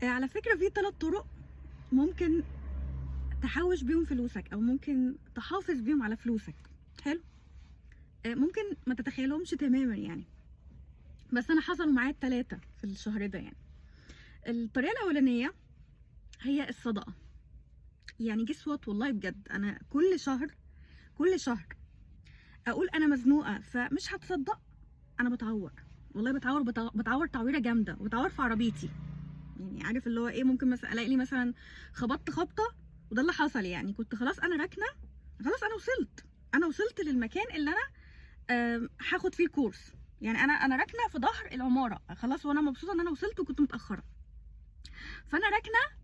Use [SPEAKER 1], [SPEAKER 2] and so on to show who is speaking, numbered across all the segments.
[SPEAKER 1] على فكرة في 3 طرق ممكن تحوّش بيهم فلوسك أو ممكن تحافظ بيهم على فلوسك. حلو؟ ممكن ما تتخيلهمش تمامًا يعني، بس أنا حصلوا معايا ال3 في الشهر ده يعني. الطريقة الأولانية هي الصدقة. يعني guess what والله بجد أنا كل شهر أقول أنا مزنوقة فمش هاتصدّق، أنا باتعوّر. والله باتعوّر تعويرة جامدة، وباتعوّر في عربيتي. يعني عارف اللي هو إيه، ممكن مثلًا ألاقي لي مثلًا خبطت خبطة، وده اللي حصل يعني. كنت خلاص أنا راكنة، خلاص أنا وصلت للمكان اللي أنا هاخد فيه الكورس. يعني أنا راكنة في ضهر العمارة خلاص، وأنا مبسوطة إن أنا وصلت وكنت متأخرة. فأنا راكنة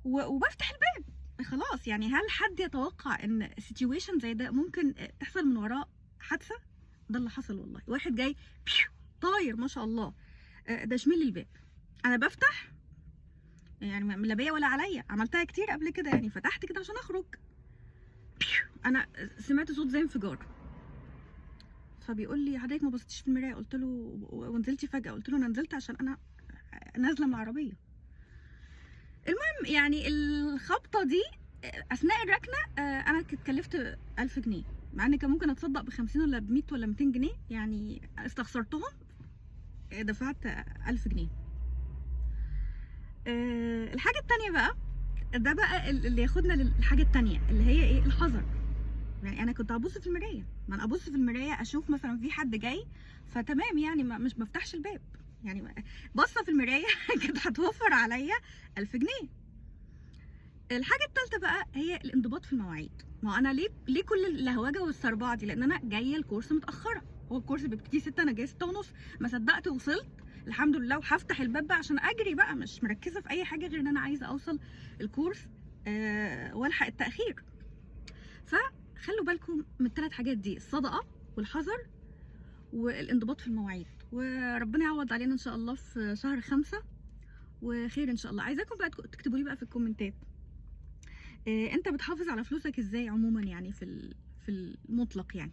[SPEAKER 1] وبافتح الباب خلاص. يعني هل حد يتوقع إن situation زي ده ممكن تحصل من وراه حادثة؟ ده اللي حصل والله. واحد جاي طاير ما شاء الله دشمل لي الباب. أنا بافتح يعني لا بيا ولا عليا، عملتها كتير قبل كده يعني. فتحت كده عشان أخرج، أنا سمعت صوت زي انفجار. فبيقول لي حضرتك ما بصيتيش في المراية؟ قلت له ونزلتي فجأة؟ قلت له أنا نزلت عشان أنا نازلة من العربية. المهم يعني الخبطة دي أثناء الركنة أنا اتكلفت 1000 جنيه، مع إن كان ممكن أتصدق ب50 ولا ب100 ولا 200 جنيه يعني. استخسرتهم، دفعت 1000 جنيه. الحاجة التانية بقى، ده بقى اللي ياخدنا للحاجة التانية اللي هي إيه؟ الحذر. يعني أنا كنت هابُص في المراية، ما أنا أبُص في المراية أشوف مثلًا في حد جاي فتمام يعني، مش بافتحش الباب. يعني بصّة في المراية كانت هتوفّر عليّا 1000 جنيه. الحاجة التالتة بقى هي الانضباط في المواعيد. ما هو أنا ليه كل اللهوجة والصربعة دي؟ لإن أنا جاية الكورس متأخرة. هو الكورس بيبتدي 6، أنا جاية 6:30. ما صدقت وصلت الحمد لله، وهافتح الباب بقى عشان أجري بقى، مش مركزة في أي حاجة غير إن أنا عايزة أوصل الكورس والحق التأخير. فخلوا بالكم من ال3 حاجات دي: الصدقة والحذر والانضباط في المواعيد. وربنا يعوض علينا إن شاء الله في شهر 5 وخير إن شاء الله. عايزاكم بقى تكتبوا لي بقى في الكومنتات أنت بتحافظ على فلوسك إزاي عمومًا يعني في المطلق يعني.